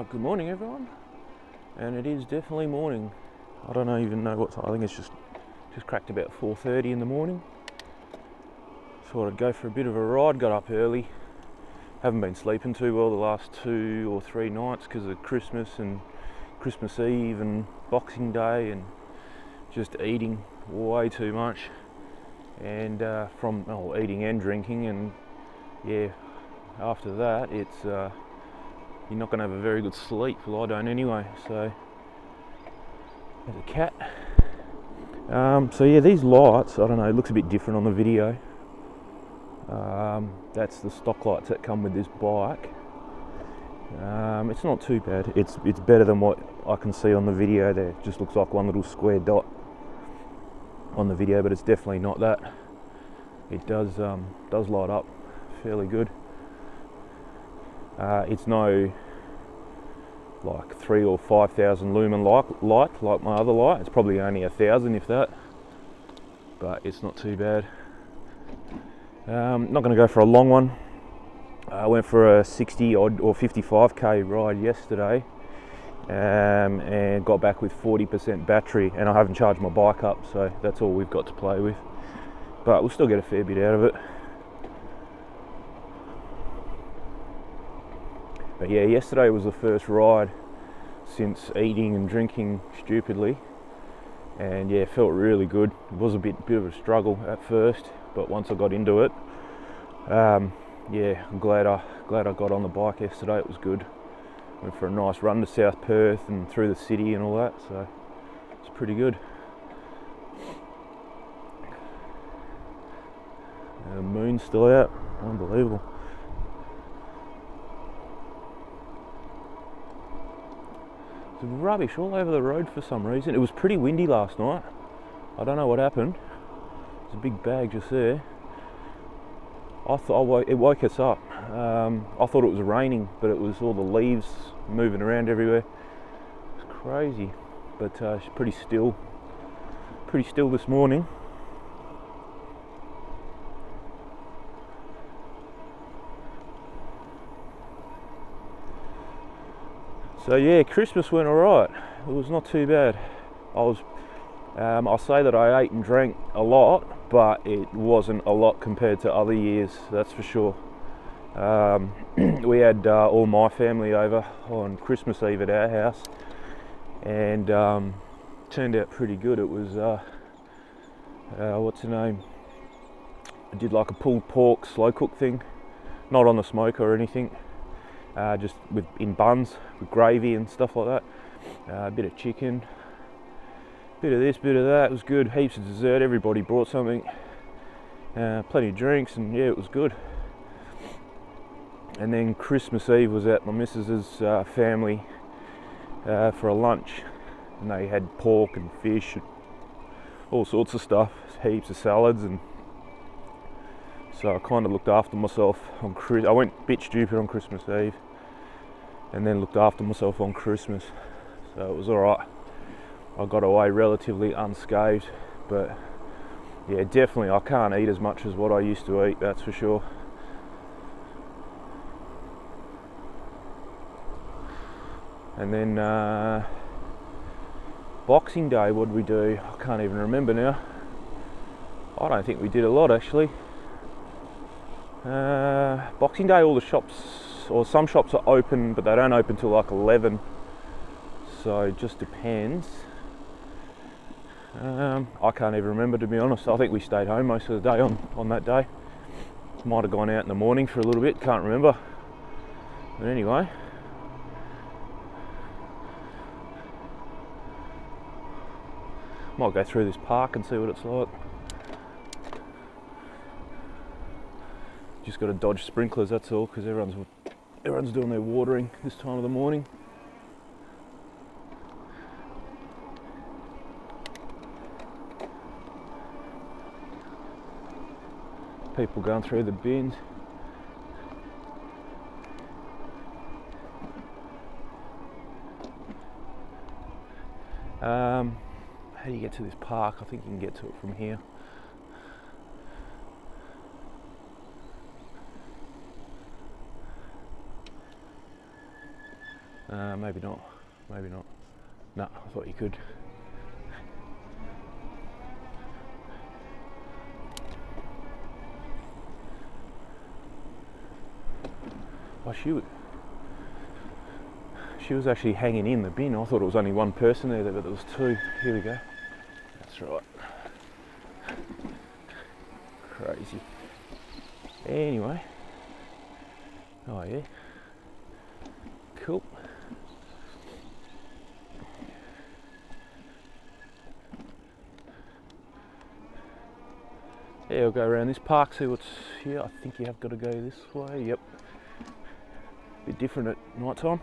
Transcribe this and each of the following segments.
Oh, good morning everyone, and it is definitely morning. I don't even know what time. I think it's just cracked about 4:30 in the morning. Thought I'd go for a bit of a ride. Got up early. Haven't been sleeping too well the last 2 or 3 nights because of Christmas and Christmas Eve and Boxing Day, and just eating way too much, and from eating and drinking, and yeah, after that it's you're not going to have a very good sleep. Well, I don't anyway. So there's a cat. So yeah, these lights, I don't know, it looks a bit different on the video. That's the stock lights that come with this bike. It's not too bad. It's better than what I can see on the video there. It just looks like one little square dot on the video, but it's definitely not that. It does light up fairly good. It's no like 3,000 or 5,000 lumen light like my other light. It's probably only 1,000 if that, but it's not too bad. Not going to go for a long one. I went for a 60 odd or 55k ride yesterday, and got back with 40% battery, and I haven't charged my bike up, so that's all we've got to play with, but we'll still get a fair bit out of it. But yeah, yesterday was the first ride since eating and drinking stupidly, and yeah, felt really good. It was a bit of a struggle at first, but once I got into it, yeah, I'm glad I got on the bike yesterday. It was good. Went for a nice run to South Perth and through the city and all that, so it's pretty good. The moon's still out, unbelievable. Rubbish all over the road for some reason. It was pretty windy last night. I don't know what happened. There's a big bag just there. I thought it woke us up. I thought it was raining, but it was all the leaves moving around everywhere. It's crazy, but it's pretty still this morning. So yeah, Christmas went alright. It was not too bad. I'll say that I ate and drank a lot, but it wasn't a lot compared to other years, that's for sure. We had all my family over on Christmas Eve at our house, and turned out pretty good. It was what's the name? I did like a pulled pork slow cook thing, not on the smoker or anything. Just in buns with gravy and stuff like that. A bit of chicken, bit of this, bit of that. It was good. Heaps of dessert. Everybody brought something. Plenty of drinks, and yeah, it was good. And then Christmas Eve was at my missus's family for a lunch, and they had pork and fish and all sorts of stuff. Heaps of salads, and so I kind of looked after myself on I went a bit stupid on Christmas Eve, and then looked after myself on Christmas, so it was alright. I got away relatively unscathed, but yeah, definitely I can't eat as much as what I used to eat, that's for sure. And then Boxing Day, what did we do? I can't even remember now. I don't think we did a lot actually. Boxing Day, all the shops, or some shops are open, but they don't open till like 11, so it just depends. I can't even remember, to be honest. I think we stayed home most of the day on that day. Might have gone out in the morning for a little bit, can't remember. But anyway, might go through this park and see what it's like. Just got to dodge sprinklers, that's all, because everyone's doing their watering this time of the morning. People going through the bins. How do you get to this park? I think you can get to it from here. Maybe not. Maybe not. No, I thought you could. Well, she was actually hanging in the bin. I thought it was only one person there, but there was two. Here we go. That's right. Crazy. Anyway. Oh yeah. Cool. Yeah, I'll go around this park, see what's here. I think you have got to go this way. Yep. Bit different at night time.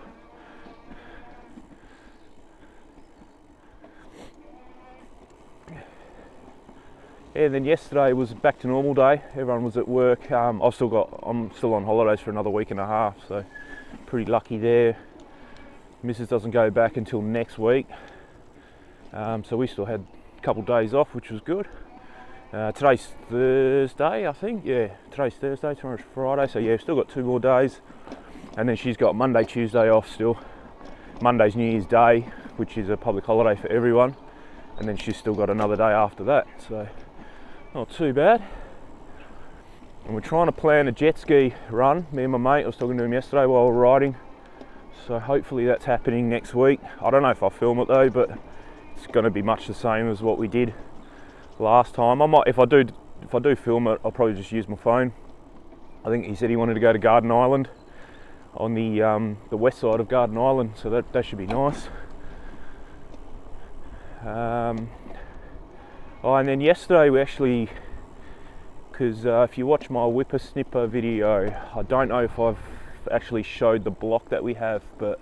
Yeah, and then yesterday was back to normal day. Everyone was at work. I'm still on holidays for another week and a half, so pretty lucky there. Mrs. doesn't go back until next week, so we still had a couple of days off, which was good. Today's Thursday, I think. Yeah, today's Thursday, tomorrow's Friday, so yeah, still got 2 more days. And then she's got Monday, Tuesday off still. Monday's New Year's Day, which is a public holiday for everyone. And then she's still got another day after that, so not too bad. And we're trying to plan a jet ski run. Me and my mate, I was talking to him yesterday while we were riding. So hopefully that's happening next week. I don't know if I'll film it though, but it's going to be much the same as what we did last time. I might, if I do film it, I'll probably just use my phone. I think he said he wanted to go to Garden Island on the west side of Garden Island, so that should be nice. Oh, and then yesterday we actually, because if you watch my whippersnipper video, I don't know if I've actually showed the block that we have, but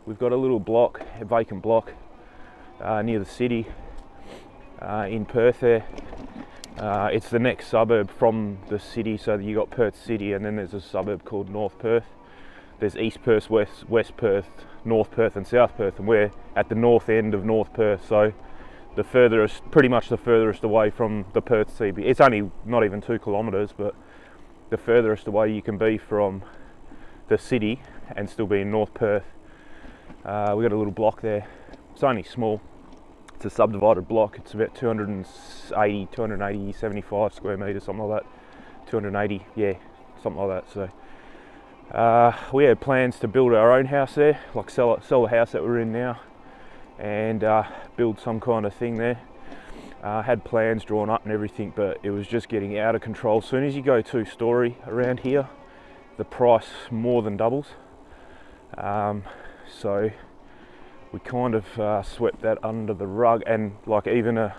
we've got a little block, a vacant block near the city in Perth there. It's the next suburb from the city, so you got Perth City, and then there's a suburb called North Perth. There's East Perth, West Perth, North Perth and South Perth, and we're at the north end of North Perth, so the furthest, pretty much the furthest away from the Perth CBD. It's only not even 2 kilometres, but the furthest away you can be from the city and still be in North Perth. We got a little block there. It's only small. It's a subdivided block. It's about 280, 75 square metres, something like that. 280, yeah, something like that. So we had plans to build our own house there, like sell the house that we're in now, and build some kind of thing there. Had plans drawn up and everything, but it was just getting out of control. As soon as you go 2-story around here, the price more than doubles. So we kind of swept that under the rug, and like even a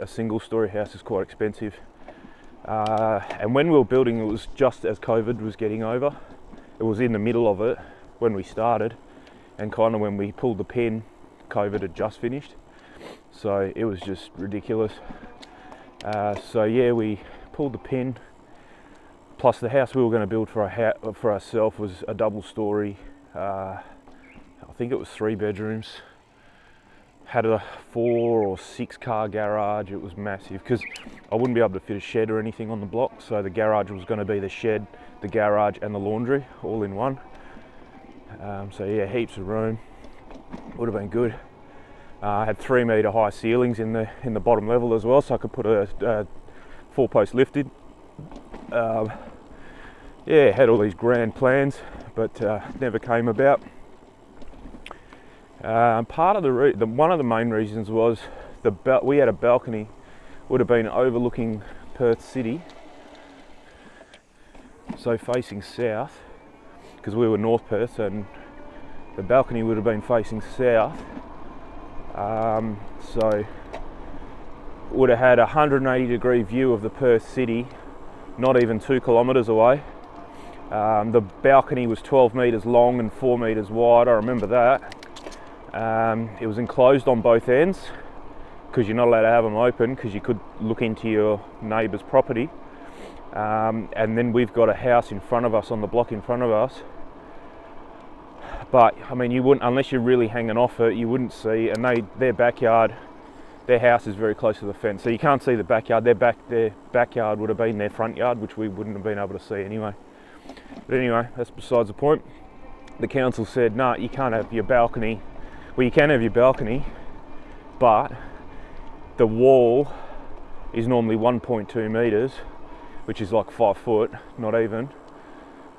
single-story house is quite expensive. And when we were building, it was just as COVID was getting over. It was in the middle of it when we started, and kind of when we pulled the pin, COVID had just finished. So it was just ridiculous. So yeah, we pulled the pin. Plus the house we were going to build for ourselves was a double-story. I think it was 3 bedrooms. Had a 4 or 6 car garage. It was massive because I wouldn't be able to fit a shed or anything on the block, so the garage was going to be the shed, the garage and the laundry all in one. So yeah, heaps of room. Would have been good. I had 3 metre high ceilings in the bottom level as well, so I could put a 4-post lifted. Yeah, had all these grand plans, but never came about. Part of one of the main reasons was we had a balcony, would have been overlooking Perth City, so facing south, because we were North Perth, and the balcony would have been facing south. So would have had a 180-degree view of the Perth City, not even 2 kilometres away. The balcony was 12 metres long and 4 metres wide, I remember that. It was enclosed on both ends because you're not allowed to have them open because you could look into your neighbour's property. And then we've got a house in front of us, on the block in front of us. But I mean, you wouldn't, unless you're really hanging off it, you wouldn't see. And their backyard, their house is very close to the fence, so you can't see the backyard. Their backyard would have been their front yard, which we wouldn't have been able to see anyway. But anyway, that's besides the point. The council said, no, you can't have your balcony. Well, you can have your balcony, but the wall is normally 1.2 metres, which is like 5 foot, not even.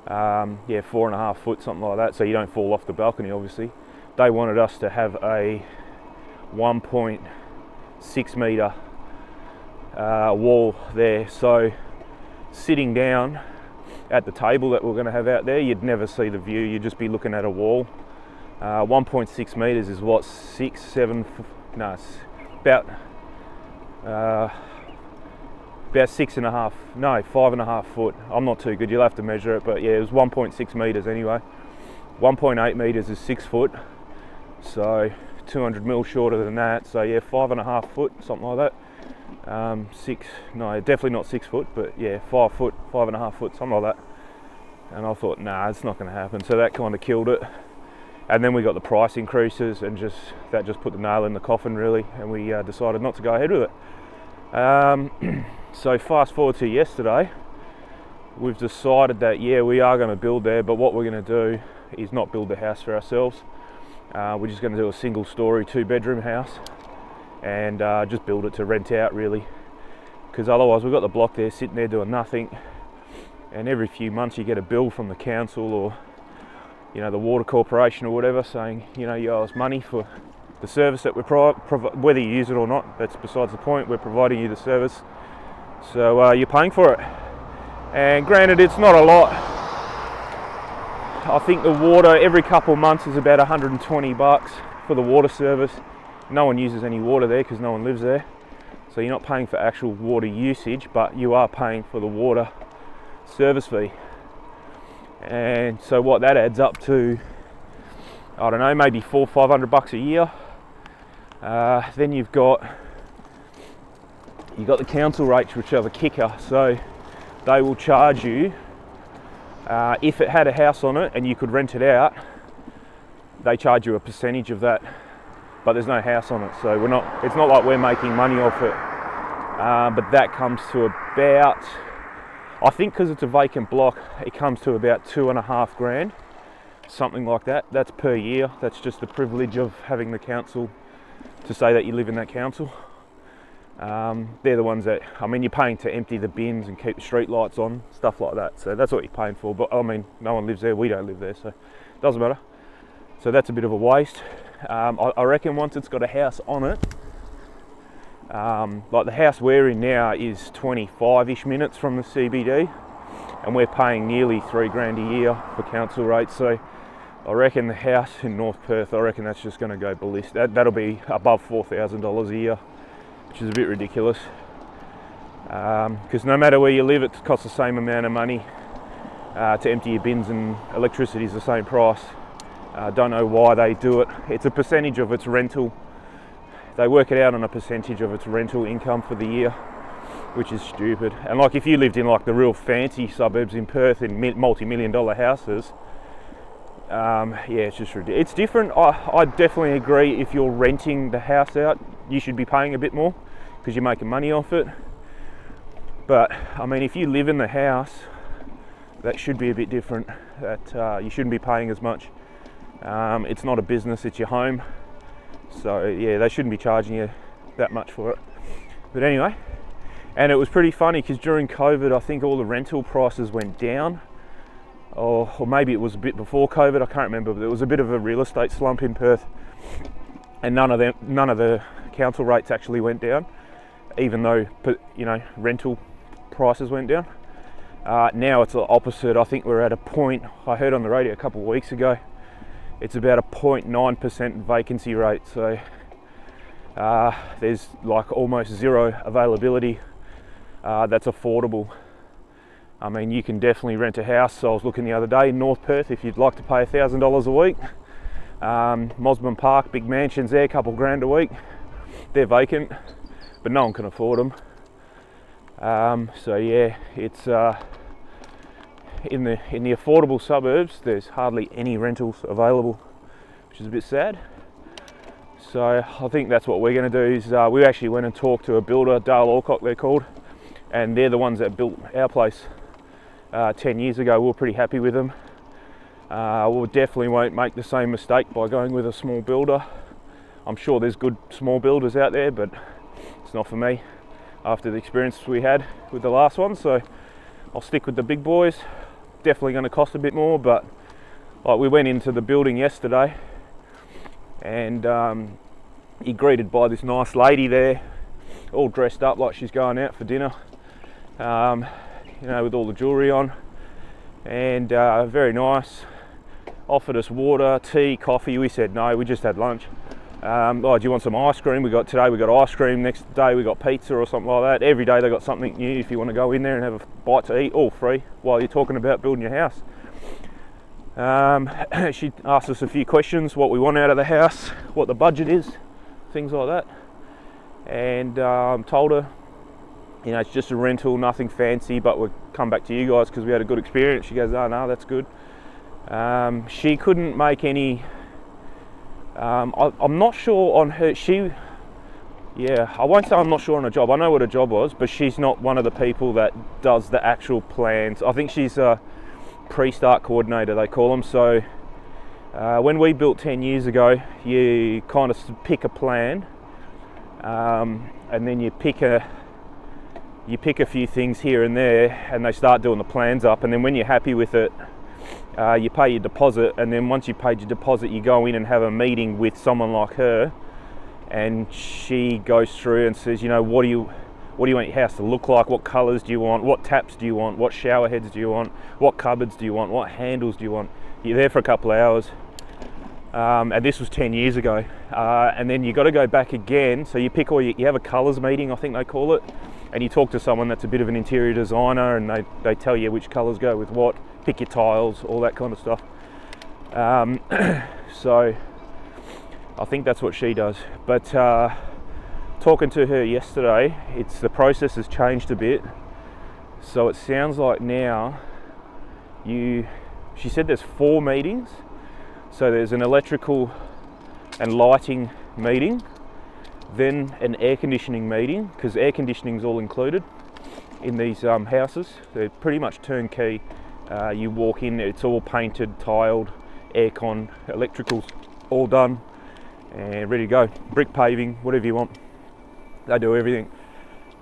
4.5 foot, something like that, so you don't fall off the balcony, obviously. They wanted us to have a 1.6 metre wall there, so sitting down at the table that we're going to have out there, you'd never see the view, you'd just be looking at a wall. 1.6 metres is what, 5.5 foot. I'm not too good, you'll have to measure it, but yeah, it was 1.6 metres anyway. 1.8 metres is 6 foot, so 200 mil shorter than that, so yeah, 5.5 foot, something like that. Definitely not 6 foot, but yeah, 5 foot, 5.5 foot, something like that. And I thought, nah, it's not going to happen, so that kind of killed it. And then we got the price increases, and that just put the nail in the coffin, really, and we decided not to go ahead with it. So fast forward to yesterday, we've decided that yeah, we are going to build there, but what we're going to do is not build the house for ourselves. We're just going to do a single story 2-bedroom house and just build it to rent out, really, because otherwise we've got the block there sitting there doing nothing, and every few months you get a bill from the council or the water corporation or whatever saying you owe us money for the service that we're whether you use it or not, that's besides the point. We're providing you the service, so you're paying for it. And granted, it's not a lot. I think the water every couple of months is about $120 for the water service. No one uses any water there because no one lives there, so you're not paying for actual water usage, but you are paying for the water service fee. And so what that adds up to, I don't know, maybe $400-500 a year. Then you've got the council rates, which are the kicker. So they will charge you, if it had a house on it and you could rent it out, they charge you a percentage of that, but there's no house on it, so it's not like we're making money off it. But that comes to about, I think because it's a vacant block, it comes to about $2.5 grand, something like that. That's per year. That's just the privilege of having the council to say that you live in that council. They're the ones that, you're paying to empty the bins and keep the street lights on, stuff like that. So that's what you're paying for. But no one lives there. We don't live there, so it doesn't matter. So that's a bit of a waste. I reckon once it's got a house on it, like the house we're in now is 25-ish minutes from the CBD, and we're paying nearly $3 grand a year for council rates. So I reckon the house in North Perth, that's just going to go ballistic. That'll be above $4,000 a year, which is a bit ridiculous. Because no matter where you live, it costs the same amount of money to empty your bins, and electricity is the same price. Don't know why they do it. It's a percentage of its rental. They work it out on a percentage of its rental income for the year, which is stupid. And like if you lived in like the real fancy suburbs in Perth in multi-million-dollar houses, it's just ridiculous. It's different. I definitely agree, if you're renting the house out, you should be paying a bit more because you're making money off it. But if you live in the house, that should be a bit different. That you shouldn't be paying as much. It's not a business, it's your home. So yeah, they shouldn't be charging you that much for it. But anyway, and it was pretty funny because during COVID, I think all the rental prices went down. Or maybe it was a bit before COVID, I can't remember, but there was a bit of a real estate slump in Perth, and none of the council rates actually went down, even though rental prices went down. Now it's the opposite. I think we're at a point, I heard on the radio a couple of weeks ago, it's about a 0.9% vacancy rate, so there's like almost zero availability that's affordable. You can definitely rent a house. So I was looking the other day in North Perth, if you'd like to pay $1,000 a week. Mosman Park, big mansions there, a couple grand a week. They're vacant, but no one can afford them. So yeah, it's in the affordable suburbs, there's hardly any rentals available, which is a bit sad. So I think that's what we're going to do. Is we actually went and talked to a builder, Dale Alcock they're called, and they're the ones that built our place 10 years ago, we were pretty happy with them. We definitely won't make the same mistake by going with a small builder. I'm sure there's good small builders out there, but it's not for me after the experience we had with the last one. So I'll stick with the big boys. Definitely going to cost a bit more, but like, we went into the building yesterday and you're greeted by this nice lady there, all dressed up like she's going out for dinner, with all the jewellery on, and very nice. Offered us water, tea, coffee. We said no, we just had lunch. Do you want some ice cream? We got ice cream. Next day we got pizza or something like that. Every day they got something new if you want to go in there and have a bite to eat, all free, while you're talking about building your house. She asked us a few questions, what we want out of the house, what the budget is, things like that. And told her, it's just a rental, nothing fancy, but we'll come back to you guys because we had a good experience. She goes, oh no, that's good. She couldn't make any, I'm not sure on her, I won't say I'm not sure on her job. I know what her job was, but she's not one of the people that does the actual plans. I think she's a pre-start coordinator, they call them. So when we built 10 years ago, you kind of pick a plan, and then you pick a few things here and there, and they start doing the plans up, and then when you're happy with it, you pay your deposit, and then once you've paid your deposit, you go in and have a meeting with someone like her, and she goes through and says, what do you want your house to look like? What colours do you want? What taps do you want? What shower heads do you want? What cupboards do you want? What handles do you want? You're there for a couple of hours, and this was 10 years ago, and then you got to go back again. So you pick you have a colours meeting, I think they call it, and you talk to someone that's a bit of an interior designer, and they tell you which colours go with what, pick your tiles, all that kind of stuff. So I think that's what she does. But talking to her yesterday, the process has changed a bit. So it sounds like now she said there's 4 meetings. So there's an electrical and lighting meeting, then an air conditioning meeting, because air conditioning is all included in these houses. They're pretty much turnkey. You walk in, it's all painted, tiled, aircon, electricals all done and ready to go. Brick paving, whatever you want, they do everything.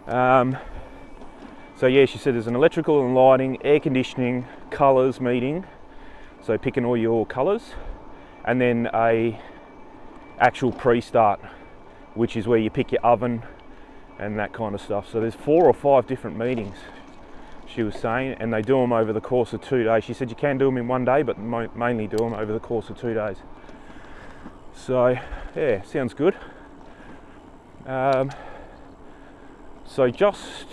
So yeah, she said there's an electrical and lighting, air conditioning, colours meeting, so picking all your colours, and then a actual pre-start, which is where you pick your oven and that kind of stuff. So there's 4 or 5 different meetings, she was saying, and they do them over the course of 2 days. She said you can do them in one day, but mainly do them over the course of 2 days. So yeah, sounds good. So just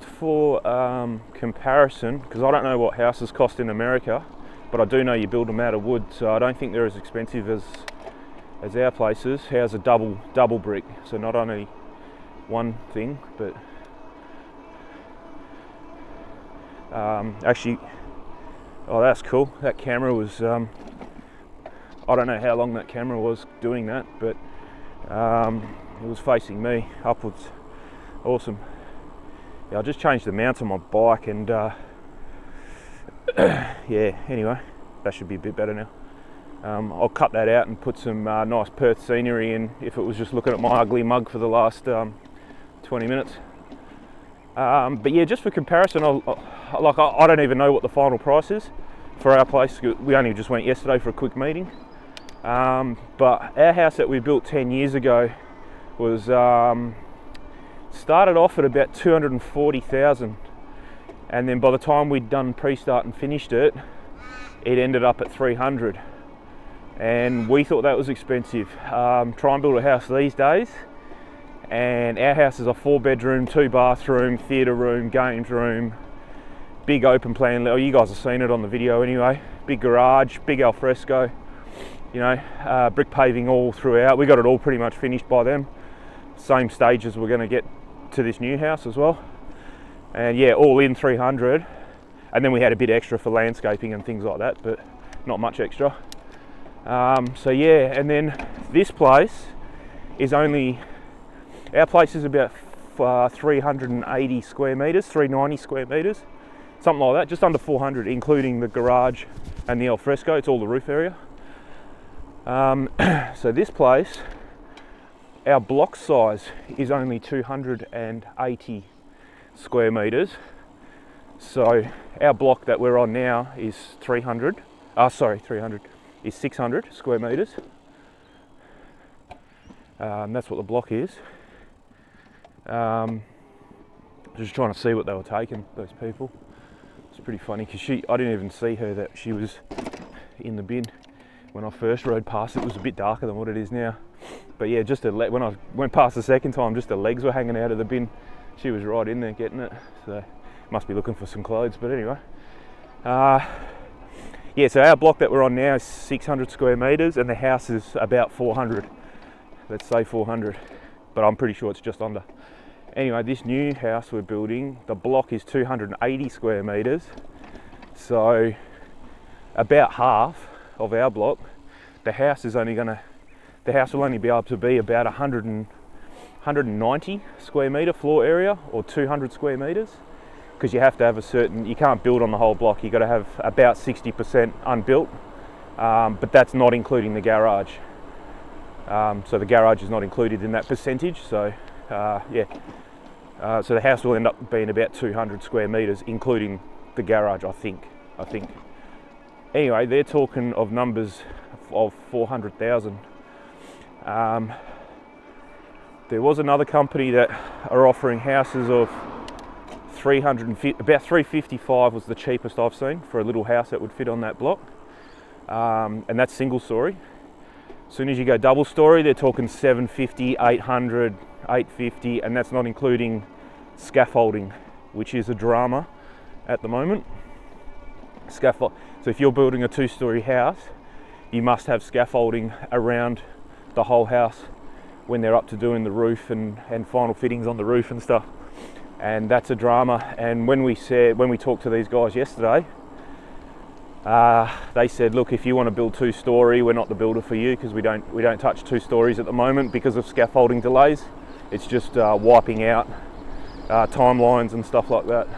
for comparison, because I don't know what houses cost in America, but I do know you build them out of wood, so I don't think they're as expensive as our places. Ours are double brick, so not only one thing, but actually, oh, that's cool. That camera was, I don't know how long that camera was doing that, but it was facing me upwards. Awesome. Yeah, I just changed the mount on my bike, and yeah, anyway, that should be a bit better now. I'll cut that out and put some nice Perth scenery in if it was just looking at my ugly mug for the last 20 minutes. But yeah, just for comparison, I don't even know what the final price is for our place. We only just went yesterday for a quick meeting. But our house that we built 10 years ago was started off at about 240,000, and then by the time we'd done pre-start and finished it, it ended up at 300, and we thought that was expensive. Try and build a house these days, and our house is a 4-bedroom, 2-bathroom, theatre room, games room, big open plan. Oh, you guys have seen it on the video anyway. Big garage, big alfresco, brick paving all throughout. We got it all pretty much finished by them. Same stages we're going to get to this new house as well. And yeah, all in 300. And then we had a bit extra for landscaping and things like that, but not much extra. So yeah, and then this place is our place is about 380 square metres, 390 square metres, something like that, just under 400, including the garage and the alfresco. It's all the roof area. So this place, our block size is only 280 square metres. So our block that we're on now is 300 is 600 square metres. That's what the block is. Just trying to see what they were taking, those people. It's pretty funny because I didn't even see her, that she was in the bin when I first rode past. It was a bit darker than what it is now. But yeah, when I went past the second time, just the legs were hanging out of the bin. She was right in there getting it. So must be looking for some clothes. But anyway, yeah. So our block that we're on now is 600 square metres, and the house is about 400. Let's say 400, but I'm pretty sure it's just under. Anyway, this new house we're building, the block is 280 square metres, so about half of our block. The house will only be able to be about 190 square metre floor area, or 200 square metres, because you have to have you can't build on the whole block. You've got to have about 60% unbuilt, but that's not including the garage. So the garage is not included in that percentage. So yeah, so the house will end up being about 200 square metres, including the garage, I think. Anyway, they're talking of numbers of 400,000. There was another company that are offering houses of 350, about 355 was the cheapest I've seen for a little house that would fit on that block, and that's single story. As soon as you go double story, they're talking 750, 800, 850, and that's not including scaffolding, which is a drama at the moment. So if you're building a 2-story house, you must have scaffolding around the whole house when they're up to doing the roof and final fittings on the roof and stuff. And that's a drama. And when we talked to these guys yesterday, they said, look, if you want to build 2-story, we're not the builder for you, because we don't touch 2 stories at the moment because of scaffolding delays. It's just wiping out timelines and stuff like that.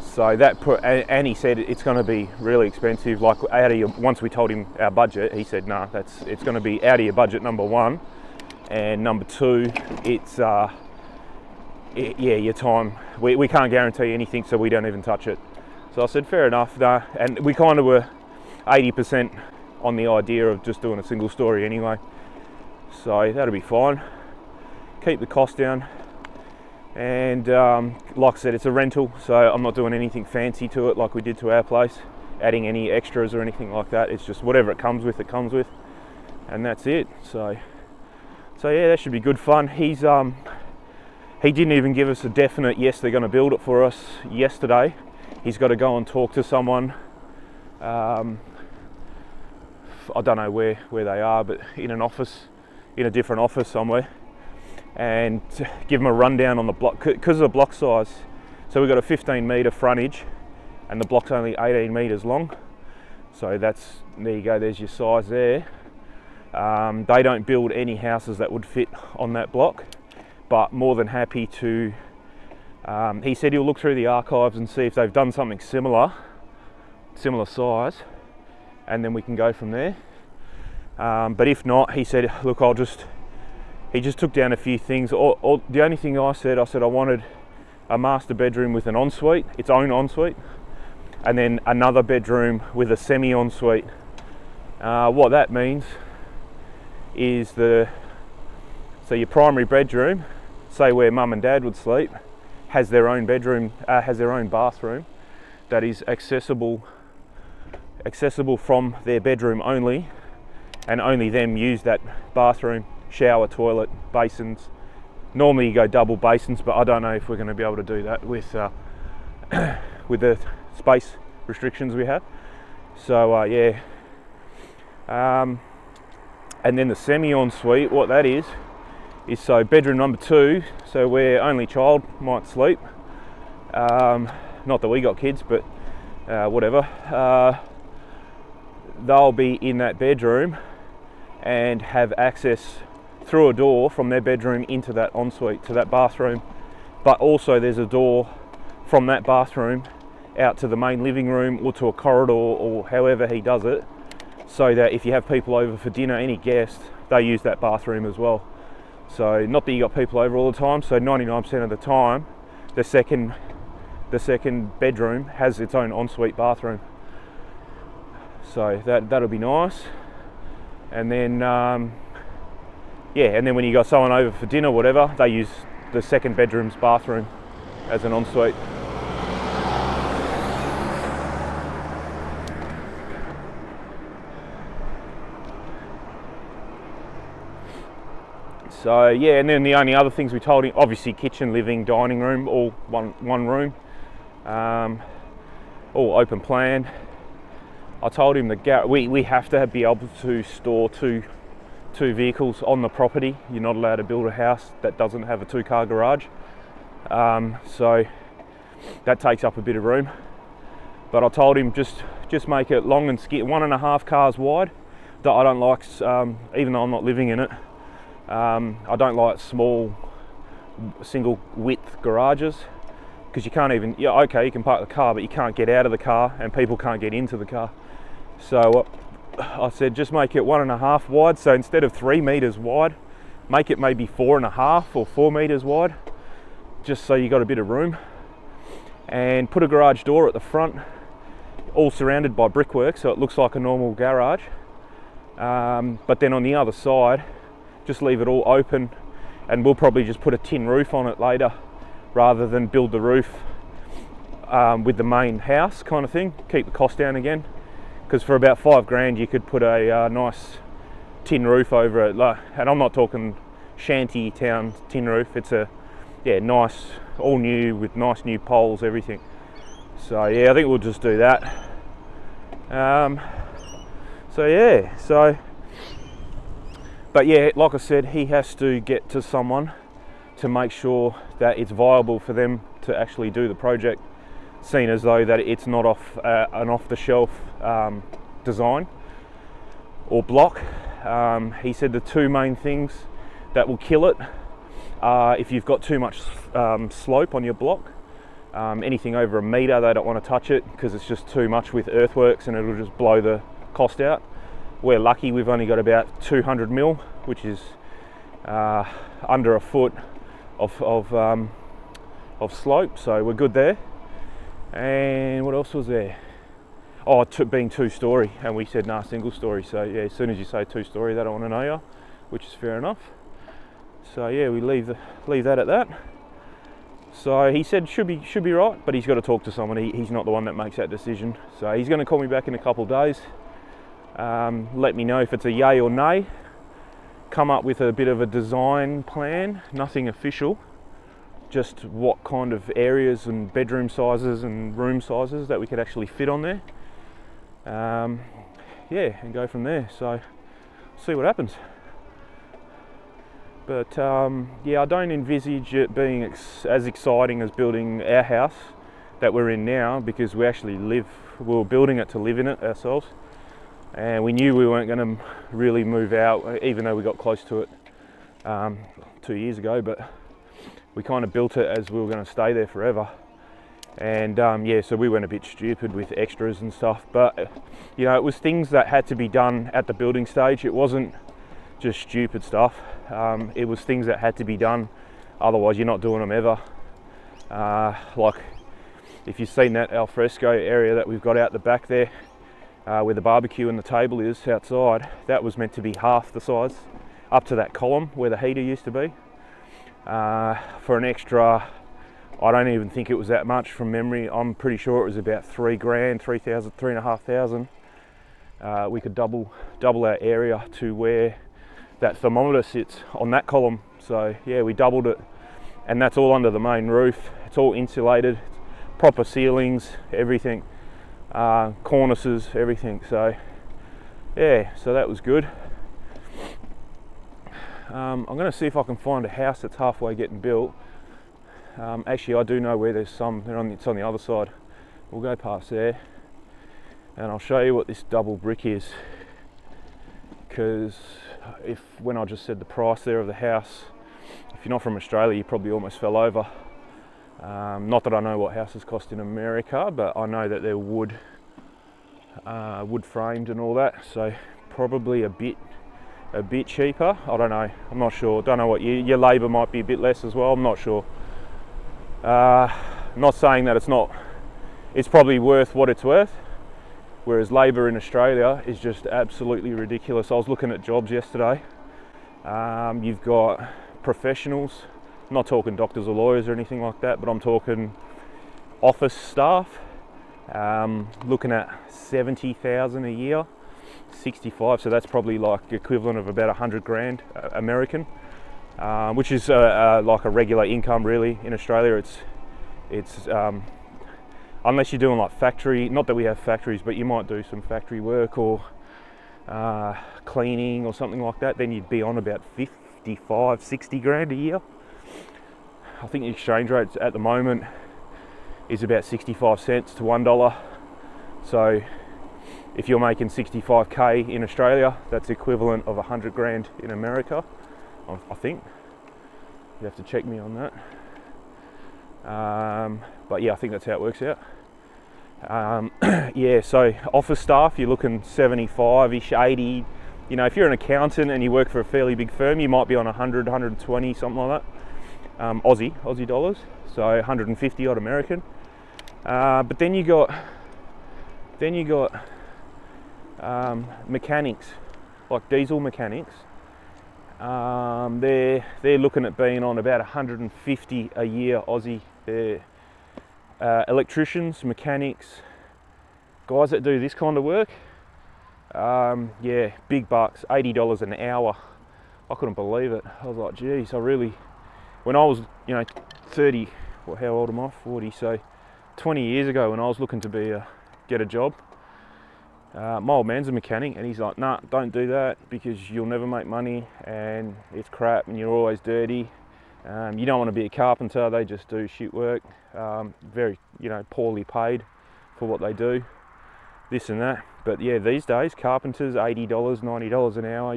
So and he said it's going to be really expensive. Like once we told him our budget, he said, nah, it's going to be out of your budget, number one, and number two, it's your time. We can't guarantee anything, so we don't even touch it. So I said, fair enough. And we kind of were 80% on the idea of just doing a single story anyway. So that'll be fine. Keep the cost down. And like I said, it's a rental, so I'm not doing anything fancy to it like we did to our place, adding any extras or anything like that. It's just whatever it comes with, and that's it. So yeah, that should be good fun. He didn't even give us a definite yes, they're going to build it for us yesterday. He's got to go and talk to someone. I don't know where they are, but in a different office somewhere, and give them a rundown on the block, because of the block size. So we've got a 15 metre frontage, and the block's only 18 metres long. So there you go, there's your size there. They don't build any houses that would fit on that block, but more than happy to, he said he'll look through the archives and see if they've done something similar size, and then we can go from there. But if not, he said, look, he just took down a few things. The only thing I said I wanted a master bedroom with an ensuite, its own ensuite, and then another bedroom with a semi-ensuite. What that means is so your primary bedroom, say where mum and dad would sleep, has their own bedroom, has their own bathroom that is accessible from their bedroom only, and only them use that bathroom. Shower, toilet, basins. Normally you go double basins, but I don't know if we're going to be able to do that with the space restrictions we have. So yeah. And then the semi-ensuite, what that is so bedroom number 2, so where only child might sleep. Not that we got kids, but whatever. They'll be in that bedroom and have access through a door from their bedroom into that ensuite, to that bathroom. But also there's a door from that bathroom out to the main living room or to a corridor, or however he does it, so that if you have people over for dinner, any guests, they use that bathroom as well. So not that you got people over all the time, so 99% of the time the second bedroom has its own ensuite bathroom. So that'll be nice. And then and then when you got someone over for dinner, whatever, they use the second bedroom's bathroom as an ensuite. So yeah, and then the only other things we told him, obviously kitchen, living, dining room, all one room, all open plan. I told him that we have to be able to store two vehicles on the property. You're not allowed to build a house that doesn't have a 2-car garage. So that takes up a bit of room. But I told him just make it long and skinny, 1.5 cars wide. That I don't like, even though I'm not living in it. I don't like small single width garages, because you can't even, yeah, okay, you can park the car, but you can't get out of the car and people can't get into the car. So I said just make it 1.5 wide. So instead of 3 meters wide, make it maybe 4.5 or 4 meters wide, just so you got a bit of room. And put a garage door at the front, all surrounded by brickwork, so it looks like a normal garage. But then on the other side, just leave it all open, and we'll probably just put a tin roof on it later, rather than build the roof with the main house kind of thing. Keep the cost down again, because for about $5,000 you could put a nice tin roof over it. And I'm not talking shanty town tin roof. It's a nice, all new, with nice new poles, everything. So yeah, I think we'll just do that. But yeah, like I said, he has to get to someone to make sure that it's viable for them to actually do the project, seen as though that it's not an off-the-shelf design or block. He said the 2 main things that will kill it are if you've got too much slope on your block. Anything over 1 meter, they don't want to touch it, because it's just too much with earthworks and it'll just blow the cost out. We're lucky we've only got about 200 mil, which is under a foot of slope, so we're good there. And what else was there? Oh, being 2-story, and we said nah, single story. So yeah, as soon as you say 2-story, they don't want to know you, which is fair enough. So yeah, we leave that at that. So he said should be right, but he's got to talk to someone. He's not the one that makes that decision. So he's going to call me back in a couple of days. Let me know if it's a yay or nay. Come up with a bit of a design plan, nothing official, just what kind of areas and bedroom sizes and room sizes that we could actually fit on there. And go from there. So see what happens. But I don't envisage it being as exciting as building our house that we're in now, because we were building it to live in it ourselves. And we knew we weren't going to really move out, even though we got close to it 2 years ago. But we kind of built it as we were going to stay there forever. And so we went a bit stupid with extras and stuff. But it was things that had to be done at the building stage. It wasn't just stupid stuff. It was things that had to be done, otherwise you're not doing them ever. Like if you've seen that alfresco area that we've got out the back there, where the barbecue and the table is outside, that was meant to be half the size, up to that column where the heater used to be. For an extra, I don't even think it was that much from memory. I'm pretty sure it was about $3,000, $3,500. We could double our area to where that thermometer sits on that column. So yeah, we doubled it, and that's all under the main roof. It's all insulated, proper ceilings, everything. Cornices, everything. So yeah, so that was good. I'm going to see if I can find a house that's halfway getting built. Actually, I do know where there's some. It's on the other side. We'll go past there, and I'll show you what this double brick is, because if when I just said the price there of the house, if you're not from Australia, you probably almost fell over. Not that I know what houses cost in America, but I know that they're wood framed and all that, so probably a bit cheaper. I don't know, I'm not sure. Don't know what your labour might be a bit less as well, I'm not sure. Not saying that it's probably worth what it's worth, whereas labour in Australia is just absolutely ridiculous. I was looking at jobs yesterday. You've got professionals, I'm not talking doctors or lawyers or anything like that, but I'm talking office staff, looking at 70,000 a year, 65, so that's probably like equivalent of about 100 grand American, which is like a regular income really. In Australia it's unless you're doing like factory, not that we have factories, but you might do some factory work or cleaning or something like that, then you'd be on about 55, 60 grand a year. I think the exchange rate at the moment is about 65 cents to $1. So if you're making 65k in Australia, that's equivalent of 100 grand in America, I think. You have to check me on that. But yeah, I think that's how it works out. Yeah, so office staff, you're looking 75-ish, 80. You know, if you're an accountant and you work for a fairly big firm, you might be on 100, 120, something like that. Aussie dollars, so 150 odd American. But then you got mechanics, like diesel mechanics. They're looking at being on about 150 a year Aussie. They're electricians, mechanics, guys that do this kind of work. Yeah, big bucks, $80 an hour. I couldn't believe it. I was like, geez, when I was, 30, well, how old am I? 40, so 20 years ago when I was looking to get a job, my old man's a mechanic and he's like, nah, don't do that because you'll never make money and it's crap and you're always dirty. You don't want to be a carpenter, they just do shit work, very, poorly paid for what they do, this and that. But yeah, these days, carpenters, $80, $90 an hour,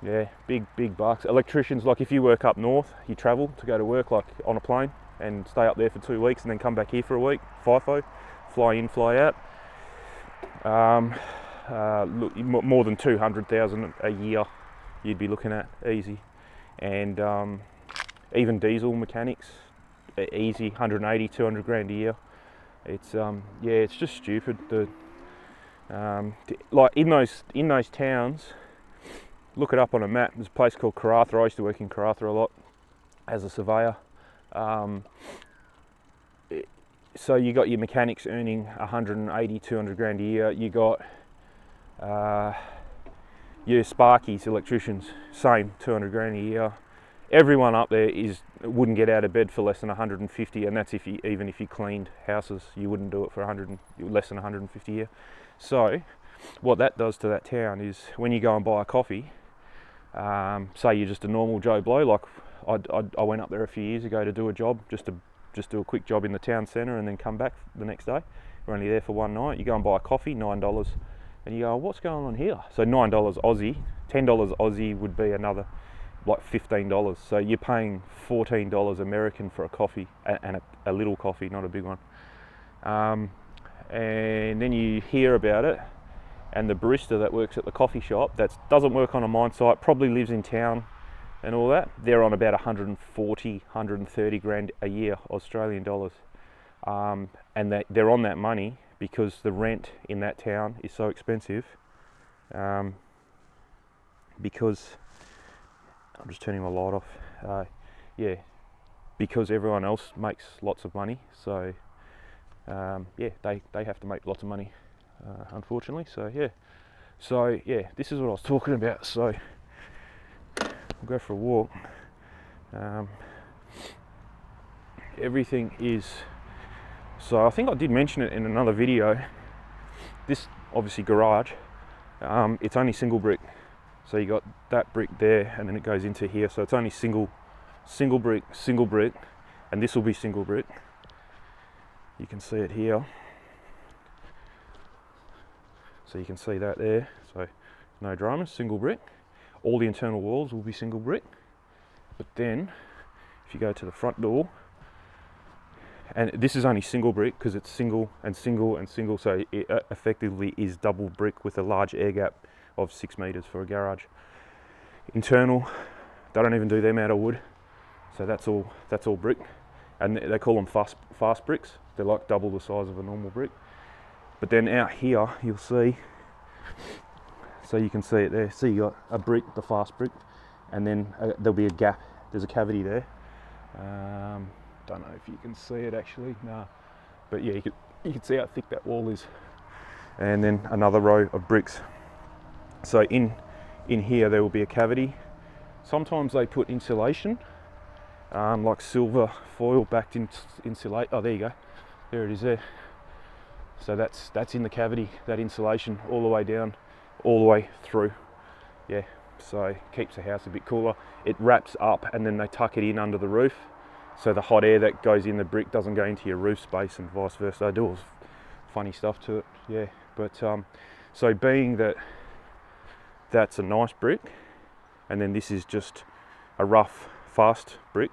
yeah, big bucks. Electricians, like if you work up north, you travel to go to work like on a plane and stay up there for 2 weeks and then come back here for a week, FIFO, fly in, fly out. Look, more than 200,000 a year you'd be looking at, easy. And even diesel mechanics, easy, 180, 200 grand a year. It's yeah, it's just stupid. Like in those towns, look it up on a map. There's a place called Karratha. I used to work in Karratha a lot as a surveyor. So you got your mechanics earning 180, 200 grand a year. You got your Sparkies, electricians, same, 200 grand a year. Everyone up there wouldn't get out of bed for less than 150, and that's even if you cleaned houses, you wouldn't do it for less than 150 a year. So what that does to that town is when you go and buy a coffee, say you're just a normal Joe Blow, like I went up there a few years ago to do a job, just do a quick job in the town centre and then come back the next day. We're only there for one night. You go and buy a coffee, $9, and you go, what's going on here? So $9 Aussie, $10 Aussie would be another like $15. So you're paying $14 American for a coffee, and a little coffee, not a big one. And then you hear about it, and the barista that works at the coffee shop that doesn't work on a mine site, probably lives in town and all that, they're on about 140, 130 grand a year Australian dollars. And they're on that money because the rent in that town is so expensive. Because I'm just turning my light off. Yeah, because everyone else makes lots of money, so yeah, they have to make lots of money, unfortunately. So yeah, this is what I was talking about. So we'll go for a walk. Everything is, so I think I did mention it in another video. This obviously garage, it's only single brick. So you got that brick there, and then it goes into here. So it's only single brick, and this will be single brick. You can see it here. So you can see that there. So no dramas, single brick. all the internal walls will be single brick. But then if you go to the front door, and this is only single brick because it's single and single and single, so it effectively is double brick with a large air gap of 6 meters for a garage. Internal, they don't even do them out of wood, so that's all brick, and they call them fast bricks. They're like double the size of a normal brick. But then out here you'll see, so you can see it there, see you got a brick, the fast brick, and then there'll be a gap, there's a cavity there. Don't know if you can see it actually, no, but yeah, you can see how thick that wall is. And then another row of bricks. So in here there will be a cavity. Sometimes they put insulation, like silver foil backed insulate. Oh, there you go, there it is there. So that's in the cavity, that insulation all the way down, all the way through. Yeah, so it keeps the house a bit cooler. It wraps up and then they tuck it in under the roof, so the hot air that goes in the brick doesn't go into your roof space and vice versa. They do all funny stuff to it, yeah. But so being that that's a nice brick, and then this is just a rough, fast brick.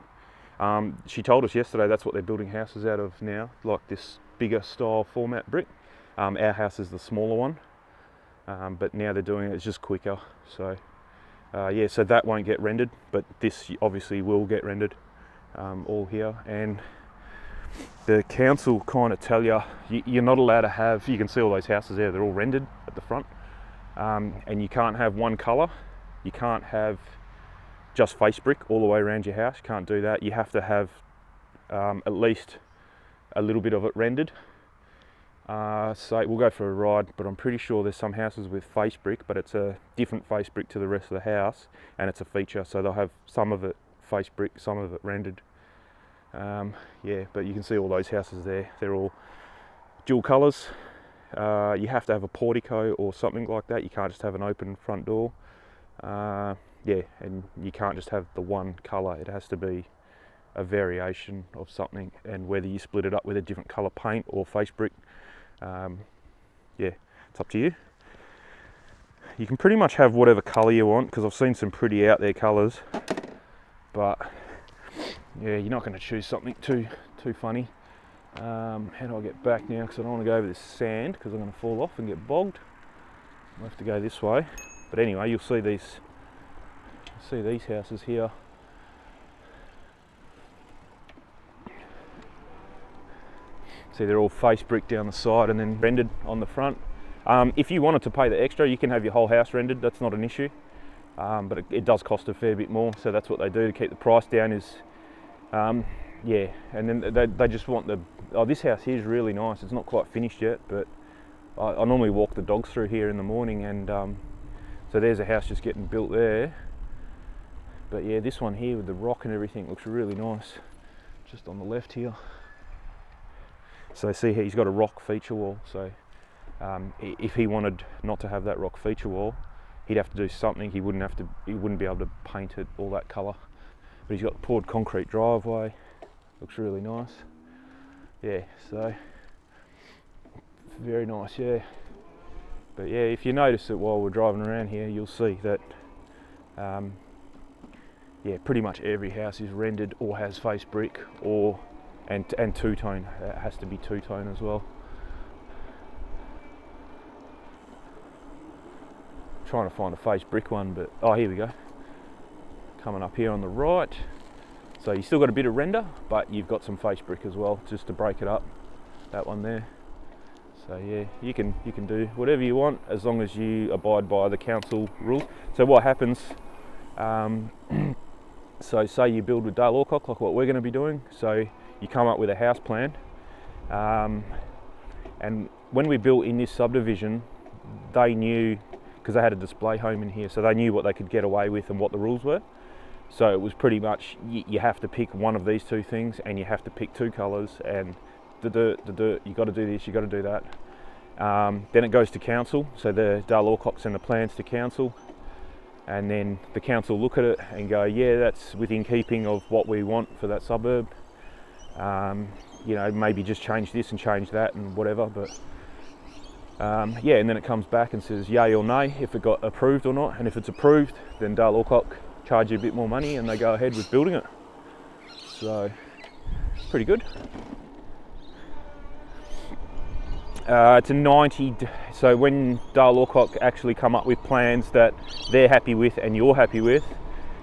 She told us yesterday that's what they're building houses out of now, like this bigger style format brick. Our house is the smaller one, but now they're doing it's just quicker. So yeah, so that won't get rendered, but this obviously will get rendered. All here, and the council kind of tell you you're not allowed to have, you can see all those houses there, they're all rendered at the front, and you can't have one colour, you can't have just face brick all the way around your house, you can't do that. You have to have at least a little bit of it rendered. So we'll go for a ride, but I'm pretty sure there's some houses with face brick, but it's a different face brick to the rest of the house, and it's a feature, so they'll have some of it face brick, some of it rendered. Yeah, but you can see all those houses there, they're all dual colours. You have to have a portico or something like that, you can't just have an open front door. Yeah, and you can't just have the one colour, it has to be a variation of something, and whether you split it up with a different colour paint or face brick, yeah, it's up to you. You can pretty much have whatever colour you want, because I've seen some pretty out there colours, but yeah, you're not going to choose something too funny. How do I get back now, because I don't want to go over this sand because I'm going to fall off and get bogged. I'll have to go this way, but anyway, you'll see these houses here. See, they're all face brick down the side and then rendered on the front. If you wanted to pay the extra, you can have your whole house rendered, that's not an issue. But it does cost a fair bit more, so that's what they do to keep the price down is, yeah, and then they just want this house here is really nice, it's not quite finished yet, but I normally walk the dogs through here in the morning, and so there's a house just getting built there. But yeah, this one here with the rock and everything looks really nice, just on the left here. So see here, he's got a rock feature wall, so if he wanted not to have that rock feature wall, he'd have to do something. He wouldn't be able to paint it all that colour. But he's got poured concrete driveway, looks really nice. Yeah, so very nice, yeah. But yeah, if you notice it while we're driving around here, you'll see that yeah, pretty much every house is rendered or has face brick and two-tone. It has to be two-tone as well. Trying to find a face brick one, but oh, here we go. Coming up here on the right. So you still got a bit of render, but you've got some face brick as well, just to break it up. That one there. So yeah, you can do whatever you want as long as you abide by the council rules. So what happens? So say you build with Dale Alcock, like what we're going to be doing. So you come up with a house plan, and when we built in this subdivision, they knew, because they had a display home in here, so they knew what they could get away with and what the rules were. So it was pretty much, you have to pick one of these two things, and you have to pick two colours, and the dirt, you got to do this, you got to do that. Then it goes to council, so the Dale Alcock send the plans to council, and then the council look at it and go, yeah, that's within keeping of what we want for that suburb. You know, maybe just change this and change that and whatever, but Yeah, and then it comes back and says yay or nay if it got approved or not, and if it's approved, then Dale Alcock charge you a bit more money and they go ahead with building it. So pretty good. It's a 90, so when Dale Alcock actually come up with plans that they're happy with and you're happy with,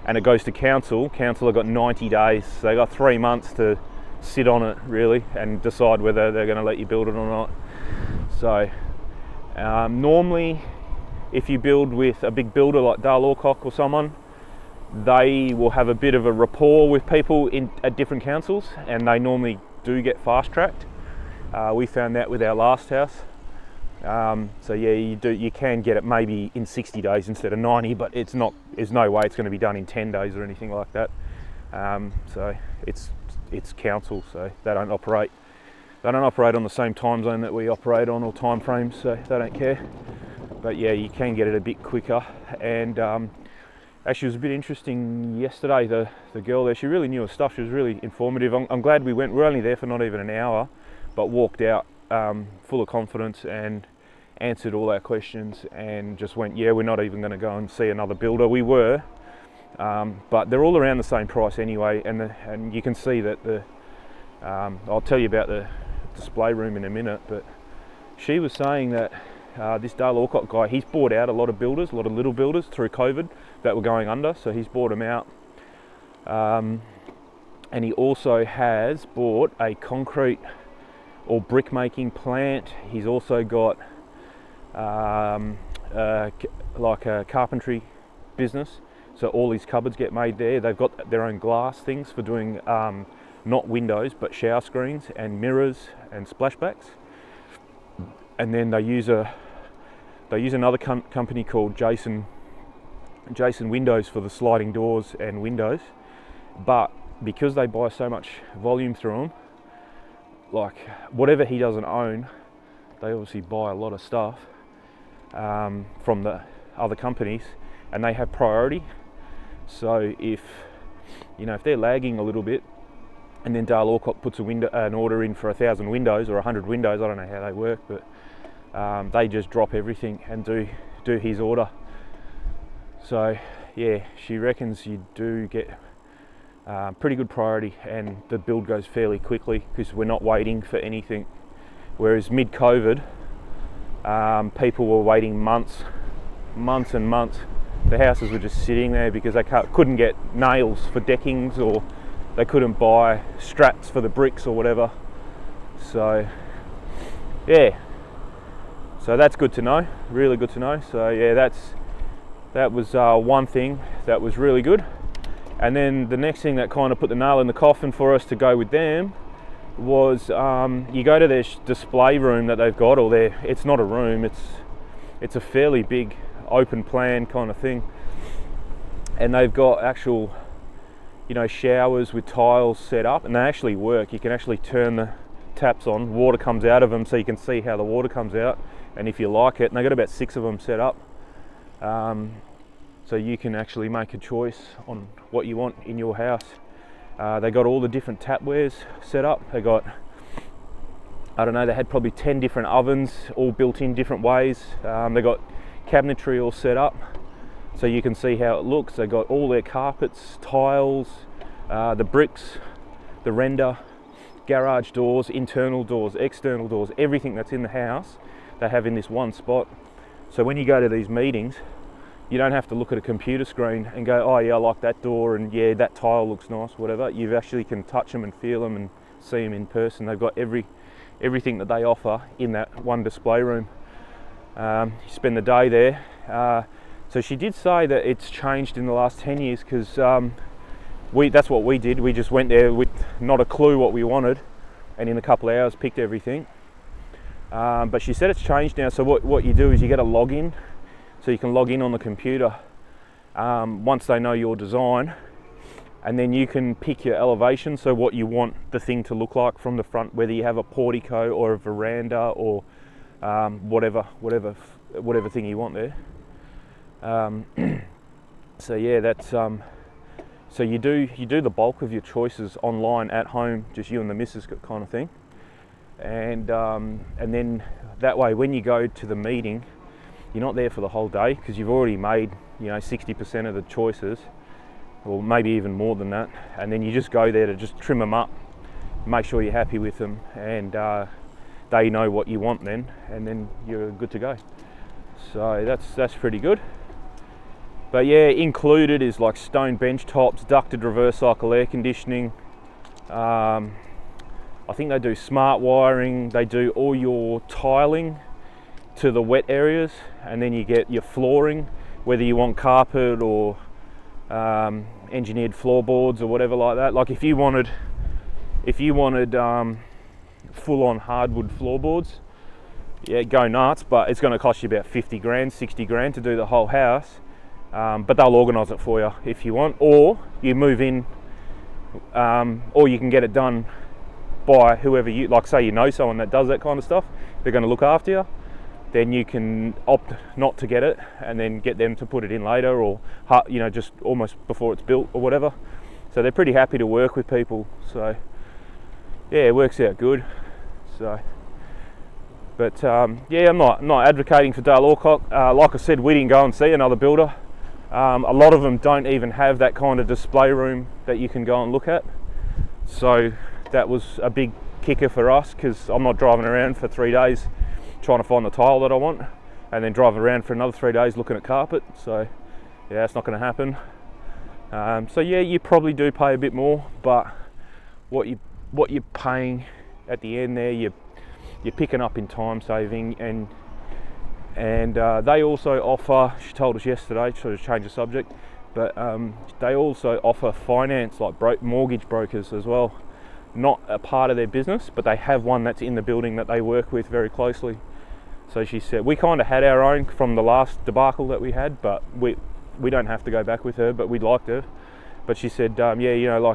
and it goes to council have got 90 days, so they got 3 months to sit on it really and decide whether they're going to let you build it or not. So normally if you build with a big builder like Dale Alcock or someone, they will have a bit of a rapport with people at different councils, and they normally do get fast tracked. We found that with our last house. So yeah, you can get it maybe in 60 days instead of 90, but there's no way it's going to be done in 10 days or anything like that. So it's council, so they don't operate on the same time zone that we operate on, or time frames, so they don't care. But yeah, you can get it a bit quicker. And actually, it was a bit interesting yesterday. The girl there, she really knew her stuff. She was really informative. I'm glad we went. We're only there for not even an hour, but walked out full of confidence and answered all our questions, and just went, yeah, we're not even going to go and see another builder. We were, but they're all around the same price anyway, and you can see that I'll tell you about the display room in a minute, but she was saying that this Dale Alcock guy, he's bought out a lot of builders, a lot of little builders through COVID that were going under, so he's bought them out. And he also has bought a concrete or brick making plant. He's also got like a carpentry business, so all his cupboards get made there. They've got their own glass things for doing not windows but shower screens and mirrors and splashbacks. And then they use another company called Jason Windows for the sliding doors and windows. But because they buy so much volume through them, like whatever he doesn't own, they obviously buy a lot of stuff from the other companies, and they have priority. So if they're lagging a little bit, and then Dale Alcock puts an order in for 1,000 windows or 100 windows, I don't know how they work, but they just drop everything and do his order. So yeah, she reckons you do get pretty good priority, and the build goes fairly quickly because we're not waiting for anything. Whereas mid-COVID, people were waiting months and months. The houses were just sitting there because they couldn't get nails for deckings, or they couldn't buy straps for the bricks or whatever. So yeah, so that's good to know, really good to know. So yeah, that was one thing that was really good. And then the next thing that kind of put the nail in the coffin for us to go with them was you go to their display room that they've got, or it's not a room, it's a fairly big open plan kind of thing, and they've got actual showers with tiles set up, and they actually work. You can actually turn the taps on, water comes out of them, so you can see how the water comes out, and if you like it, and they've got about 6 of them set up, so you can actually make a choice on what you want in your house. They got all the different tapwares set up. They got, I don't know, they had probably 10 different ovens all built in different ways. They got cabinetry all set up so you can see how it looks. They got all their carpets, tiles, the bricks, the render, garage doors, internal doors, external doors, everything that's in the house they have in this one spot. So when you go to these meetings, you don't have to look at a computer screen and go, oh yeah, I like that door, and yeah, that tile looks nice, whatever. You actually can touch them and feel them and see them in person. They've got everything that they offer in that one display room. You spend the day there. So she did say that it's changed in the last 10 years because that's what we did. We just went there with not a clue what we wanted, and in a couple of hours picked everything. But she said it's changed now. So what you do is you get a login. So you can log in on the computer once they know your design, and then you can pick your elevation, so what you want the thing to look like from the front, whether you have a portico or a veranda or whatever thing you want there. So yeah, that's so you do the bulk of your choices online at home, just you and the missus kind of thing. and then that way when you go to the meeting, you're not there for the whole day because you've already made 60% of the choices, or maybe even more than that, and then you just go there to just trim them up, make sure you're happy with them, and they know what you want then, and then you're good to go. So that's pretty good. But yeah, included is like stone bench tops, ducted reverse cycle air conditioning. I think they do smart wiring, they do all your tiling to the wet areas, and then you get your flooring, whether you want carpet or engineered floorboards or whatever like that. Like if you wanted full-on hardwood floorboards, yeah, go nuts, but it's going to cost you about 50 grand, 60 grand to do the whole house. But they'll organise it for you if you want, or you move in, or you can get it done by whoever you like. Say you know someone that does that kind of stuff, they're going to look after you, then you can opt not to get it and then get them to put it in later, or just almost before it's built or whatever. So they're pretty happy to work with people, so yeah, it works out good. So but yeah, I'm not advocating for Dale Alcock. Like I said, we didn't go and see another builder. A lot of them don't even have that kind of display room that you can go and look at, so that was a big kicker for us, because I'm not driving around for 3 days trying to find the tile that I want and then driving around for another 3 days looking at carpet. So yeah, that's not going to happen. So yeah, you probably do pay a bit more, but what you're paying at the end there, you're picking up in time saving, and they also offer, she told us yesterday, sort of change the subject, but they also offer finance, like mortgage brokers as well. Not a part of their business, but they have one that's in the building that they work with very closely. So she said, we kind of had our own from the last debacle that we had, but we don't have to go back with her, but we'd like to. But she said, yeah,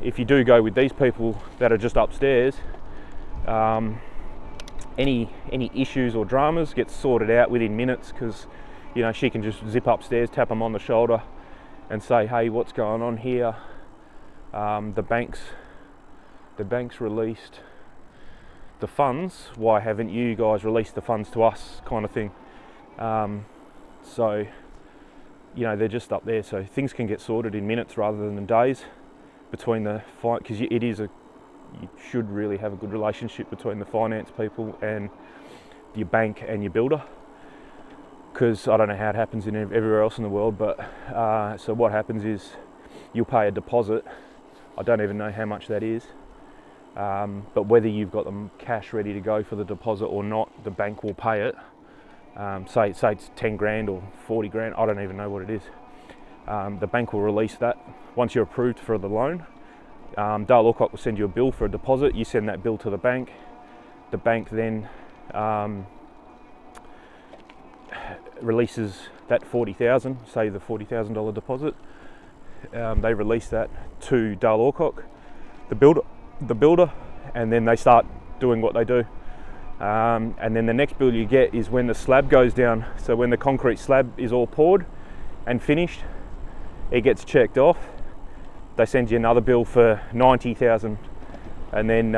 if you do go with these people that are just upstairs, any issues or dramas get sorted out within minutes, because she can just zip upstairs, tap them on the shoulder and say, hey, what's going on here? The bank's released the funds, why haven't you guys released the funds to us, kind of thing. So they're just up there, so things can get sorted in minutes rather than days between the because you should really have a good relationship between the finance people and your bank and your builder, because I don't know how it happens in everywhere else in the world, but so what happens is you'll pay a deposit. I don't even know how much that is, but whether you've got them cash ready to go for the deposit or not, the bank will pay it. Say it's 10 grand or 40 grand, I don't even know what it is. The bank will release that once you're approved for the loan. Dale Alcock will send you a bill for a deposit. You send that bill to the bank. The bank then releases that 40,000, say the $40,000 deposit. They release that to Dale Alcock, the builder, and then they start doing what they do. And then the next bill you get is when the slab goes down. So when the concrete slab is all poured and finished, it gets checked off. They send you another bill for 90,000, and then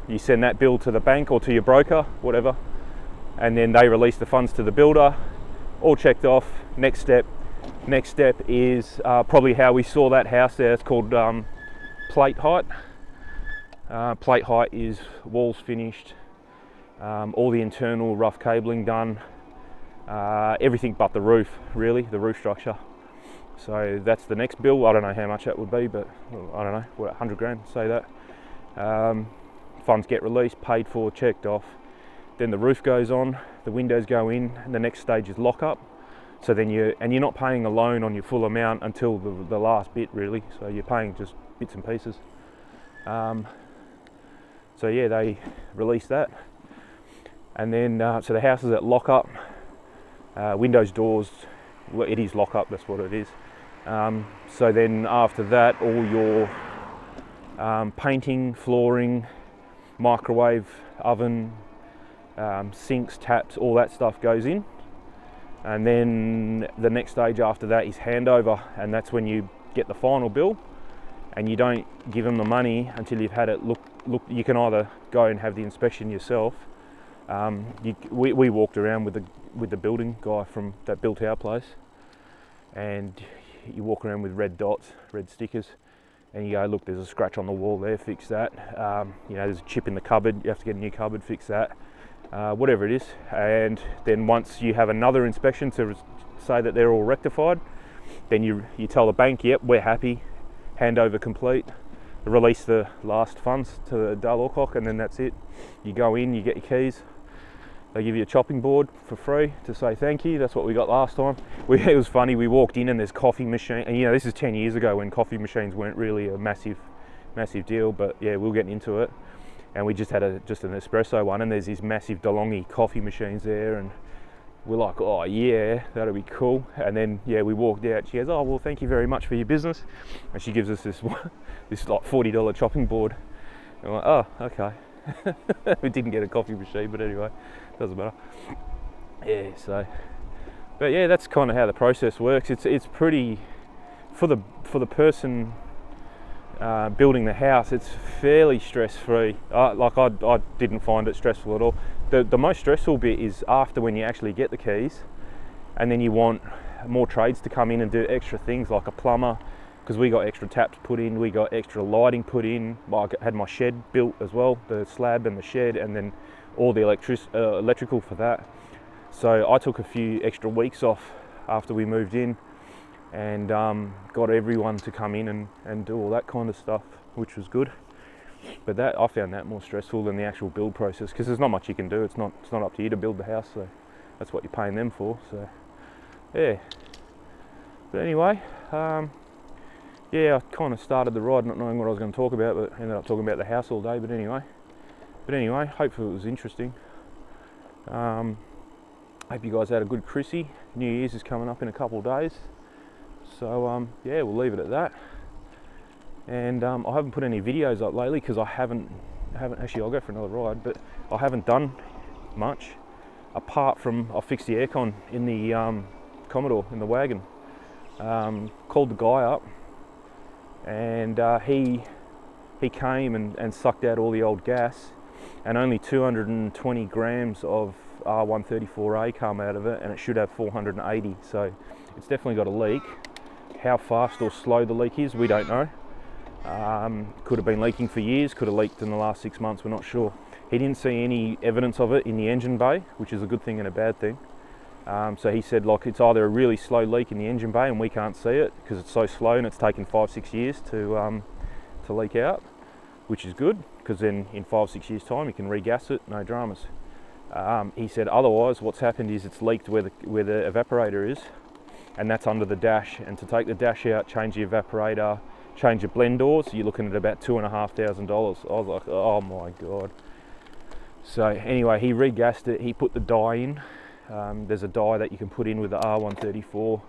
you send that bill to the bank or to your broker, whatever, and then they release the funds to the builder, all checked off. Next step is probably how we saw that house there. It's called plate height. Plate height is walls finished, all the internal rough cabling done, everything but the roof, really, the roof structure. So that's the next bill. I don't know how much that would be, but I don't know, 100 grand, say that. Funds get released, paid for, checked off. Then the roof goes on, the windows go in, and the next stage is lock up. So then you're not paying a loan on your full amount until the last bit, really. So you're paying just bits and pieces. So yeah, they release that. And then, so the house is at lock up. Windows, doors, well, it is lock up, that's what it is. So then after that, all your painting, flooring, microwave, oven, sinks, taps, all that stuff goes in. And then the next stage after that is handover, and that's when you get the final bill, and you don't give them the money until you've had it look. You can either go and have the inspection yourself. We walked around with the building guy from that built our place, and you walk around with red dots, red stickers, and you go, look, there's a scratch on the wall there, fix that. There's a chip in the cupboard, you have to get a new cupboard, fix that. Whatever it is. And then once you have another inspection to say that they're all rectified, then you tell the bank, yep, we're happy, handover complete, release the last funds to the Dale Alcock, and then that's it. You go in, you get your keys, they give you a chopping board for free to say thank you. That's what we got last time. It was funny, we walked in and there's coffee machine, and this is 10 years ago when coffee machines weren't really a massive deal, but yeah, we were getting into it. And we just had an espresso one, and there's these massive DeLonghi coffee machines there, and we're like, oh yeah, that'll be cool. And then we walked out. She goes, oh well, thank you very much for your business, and she gives us this like $40 chopping board. And we're like, oh okay. We didn't get a coffee machine, but anyway, doesn't matter. Yeah, so, but yeah, that's kind of how the process works. It's pretty, for the person building the house, it's fairly stress-free. I didn't find it stressful at all. The most stressful bit is after, when you actually get the keys, and then you want more trades to come in and do extra things like a plumber, because we got extra taps put in, we got extra lighting put in. I had my shed built as well, the slab and the shed, and then all the electrical for that. So I took a few extra weeks off after we moved in, and got everyone to come in and do all that kind of stuff, which was good. But I found that more stressful than the actual build process, because there's not much you can do. It's not up to you to build the house, so that's what you're paying them for. So yeah. But anyway, I kind of started the ride not knowing what I was going to talk about, but ended up talking about the house all day. But anyway, hopefully it was interesting. Hope you guys had a good Chrissy. New Year's is coming up in a couple of days. So we'll leave it at that. And I haven't put any videos up lately because I haven't actually, I'll go for another ride, but I haven't done much apart from I fixed the aircon in the Commodore in the wagon. Called the guy up, and he came and sucked out all the old gas, and only 220 grams of R134A come out of it, and it should have 480, so it's definitely got a leak. How fast or slow the leak is, we don't know. Could have been leaking for years, could have leaked in the last 6 months, we're not sure. He didn't see any evidence of it in the engine bay, which is a good thing and a bad thing. So he said, like, it's either a really slow leak in the engine bay and we can't see it because it's so slow and it's taken 5-6 years to leak out, which is good, because then in 5-6 years time you can regas it, no dramas. He said otherwise what's happened is it's leaked where the evaporator is, and that's under the dash, and to take the dash out, change the evaporator, change the blend doors, you're looking at about $2,500. I was like, oh my god. So anyway, he regassed it, he put the dye in. There's a dye that you can put in with the R134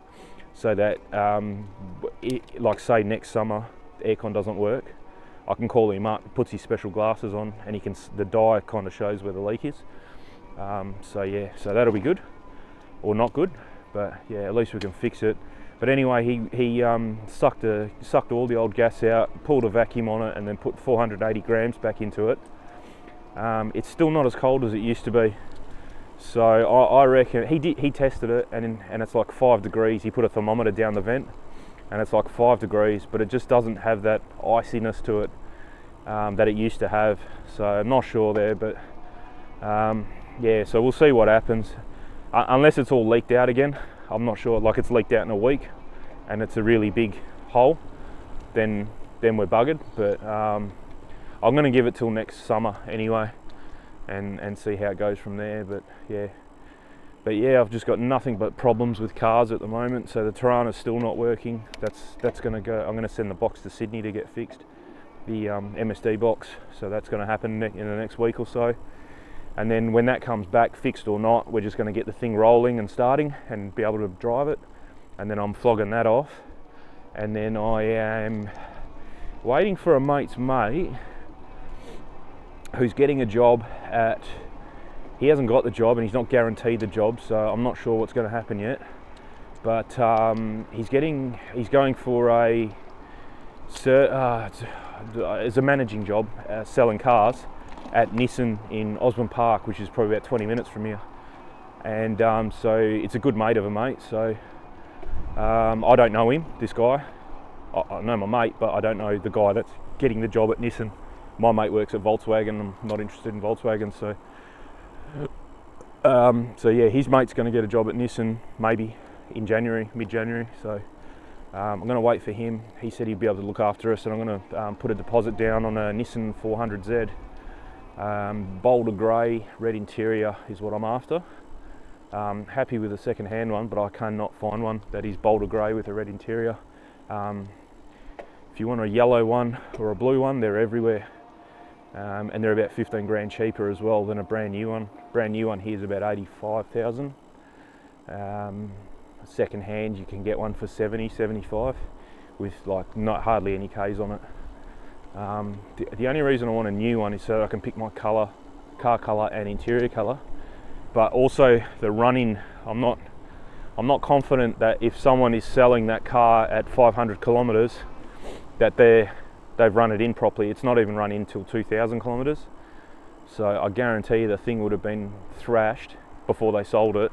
so that like say next summer the aircon doesn't work, I can call him up, puts his special glasses on, and the dye kind of shows where the leak is. So that'll be good, or not good, but yeah, at least we can fix it. But anyway, he sucked all the old gas out, pulled a vacuum on it, and then put 480 grams back into it. It's still not as cold as it used to be. So I reckon he tested it, and it's like 5 degrees. He put a thermometer down the vent, and it's like 5 degrees, but it just doesn't have that iciness to it that it used to have. So I'm not sure there, but so we'll see what happens. Unless it's all leaked out again, I'm not sure. Like it's leaked out in a week, and it's a really big hole, then we're buggered. But I'm going to give it till next summer anyway, and see how it goes from there. But yeah, I've just got nothing but problems with cars at the moment. So the Torana's still not working. That's going to go. I'm going to send the box to Sydney to get fixed, the MSD box. So that's going to happen in the next week or so. And then when that comes back, fixed or not, we're just going to get the thing rolling and starting and be able to drive it. And then I'm flogging that off. And then I am waiting for a mate's mate who's getting a job he hasn't got the job and he's not guaranteed the job, so I'm not sure what's going to happen yet. But he's going for it's a managing job, selling cars at Nissan in Osborne Park, which is probably about 20 minutes from here. And so it's a good mate of a mate. So I don't know him, this guy. I know my mate, but I don't know the guy that's getting the job at Nissan. My mate works at Volkswagen. I'm not interested in Volkswagen, so yeah, his mate's going to get a job at Nissan maybe in January, mid-January. So I'm going to wait for him. He said he'd be able to look after us, and I'm going to put a deposit down on a Nissan 400Z. Boulder grey, red interior is what I'm after. Happy with a second-hand one, but I cannot find one that is Boulder grey with a red interior. If you want a yellow one or a blue one, they're everywhere. And they're about 15 grand cheaper as well than a brand new one. Brand new one here is about 85,000. Second hand, you can get one for 70, 75 with like not hardly any Ks on it. The only reason I want a new one is so that I can pick my car colour and interior colour. But also the running, I'm not confident that if someone is selling that car at 500 kilometres that they've run it in properly. It's not even run in till 2,000 kilometres. So I guarantee the thing would have been thrashed before they sold it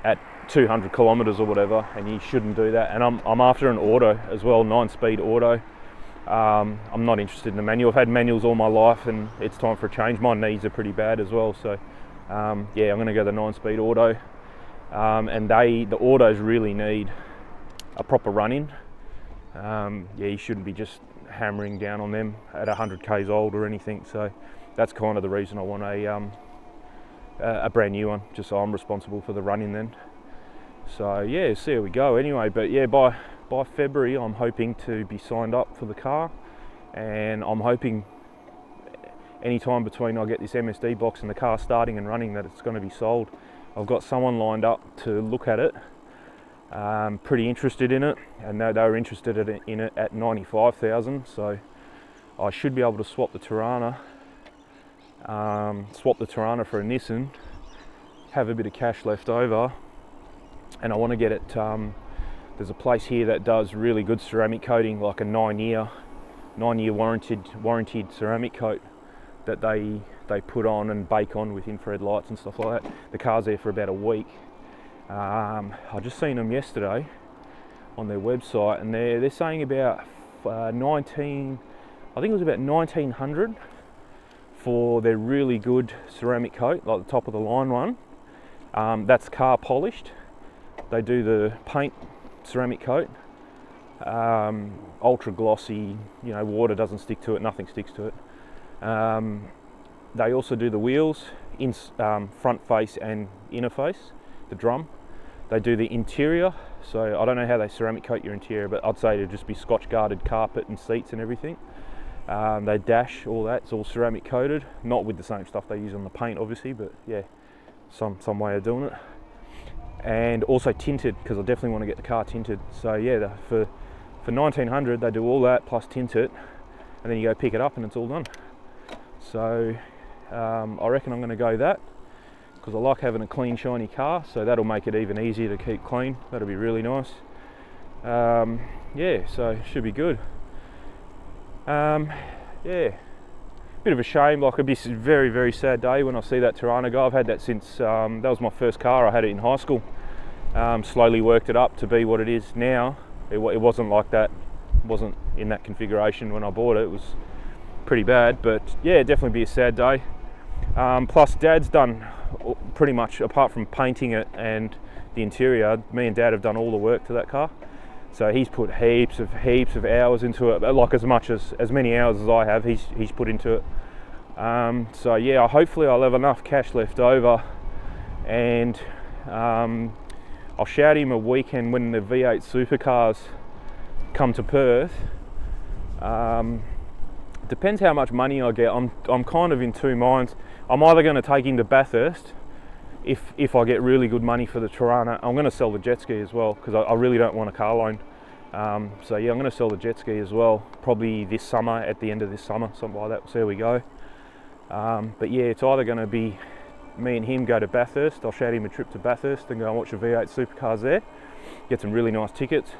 at 200 kilometres or whatever, and you shouldn't do that. And I'm after an auto as well, 9-speed auto. I'm not interested in the manual. I've had manuals all my life and it's time for a change. My knees are pretty bad as well, so yeah, I'm going to go the 9-speed auto. And the autos really need a proper run-in. Yeah, you shouldn't be just hammering down on them at 100 k's old or anything. So that's kind of the reason I want a brand new one, just so I'm responsible for the run-in then. So yeah, see how we go anyway. But yeah, by February I'm hoping to be signed up for the car, and I'm hoping any time between I get this MSD box and the car starting and running that it's going to be sold. I've got someone lined up to look at it, pretty interested in it, and they were interested in it at 95,000, so I should be able to swap the Torana for a Nissan, have a bit of cash left over, and I want to get it, there's a place here that does really good ceramic coating, like a 9-year warranted ceramic coat that they put on and bake on with infrared lights and stuff like that. The car's there for about a week. I just seen them yesterday on their website, and they're saying about I think it was about 1900 for their really good ceramic coat, like the top of the line one. That's car polished. They do the paint ceramic coat, ultra glossy, water doesn't stick to it, nothing sticks to it. They also do the wheels, front face and inner face, the drum. They do the interior, so I don't know how they ceramic coat your interior, but I'd say it'd just be Scotch guarded carpet and seats and everything. They dash, all that, it's all ceramic coated, not with the same stuff they use on the paint obviously, but yeah, some way of doing it. And also tinted, because I definitely want to get the car tinted. So yeah, for 1900 they do all that plus tint it, and then you go pick it up and it's all done. So I reckon I'm going to go that, because I like having a clean shiny car, so that'll make it even easier to keep clean. That'll be really nice. Yeah, so should be good. Yeah, bit of a shame, like it'd be a very, very sad day when I see that Torana go. I've had that since, that was my first car, I had it in high school. Slowly worked it up to be what it is now. It wasn't like that, it wasn't in that configuration when I bought it. It was pretty bad, but yeah, definitely be a sad day. Plus Dad's done pretty much, apart from painting it and the interior, me and Dad have done all the work to that car. So he's put heaps of hours into it, like as many hours as I have, he's put into it. So yeah, hopefully I'll have enough cash left over, and I'll shout him a weekend when the V8 supercars come to Perth. Depends how much money I get. I'm kind of in two minds. I'm either going to take him to Bathurst if I get really good money for the Torana. I'm going to sell the jet ski as well, because I really don't want a car loan. So yeah, I'm going to sell the jet ski as well, probably this summer, at the end of this summer, something like that. So there we go. But yeah, it's either going to be me and him go to Bathurst. I'll shout him a trip to Bathurst and go and watch the V8 supercars there, get some really nice tickets.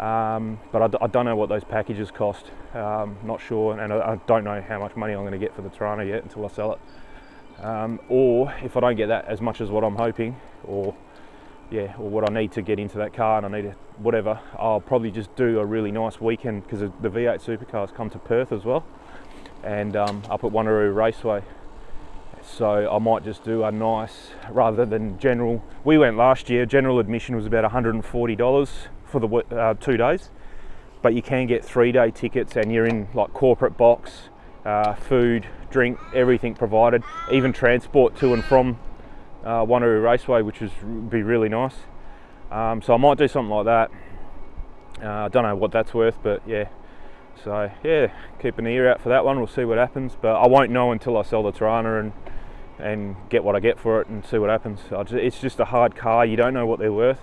but I don't know what those packages cost. Not sure, and I don't know how much money I'm going to get for the Torana yet until I sell it. Or if I don't get that as much as what I'm hoping, or what I need to get into that car, and I need to, whatever, I'll probably just do a really nice weekend, because the V8 supercars come to Perth as well, and up at Wanneroo Raceway. So I might just do a nice, rather than general. We went last year, general admission was about $140 for the 2 days, but you can get 3-day tickets, and you're in like corporate box, food, drink, everything provided, even transport to and from Wanneroo Raceway, which would be really nice. So I might do something like that. I don't know what that's worth, but yeah. So yeah, keep an ear out for that one. We'll see what happens, but I won't know until I sell the Torana and get what I get for it and see what happens. It's just a hard car. You don't know what they're worth.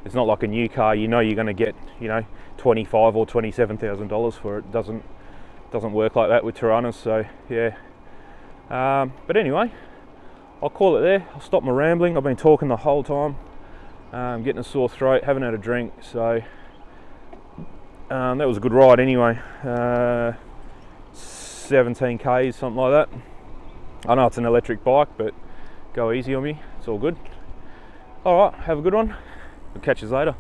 It's not like a new car. You know you're going to get, $25,000 or $27,000 for it. Doesn't work like that with Toranas. So yeah. But anyway, I'll call it there. I'll stop my rambling. I've been talking the whole time. Getting a sore throat. Haven't had a drink. So that was a good ride anyway. 17 k's, something like that. I know it's an electric bike, but go easy on me. It's all good. All right, have a good one. I'll catch you later.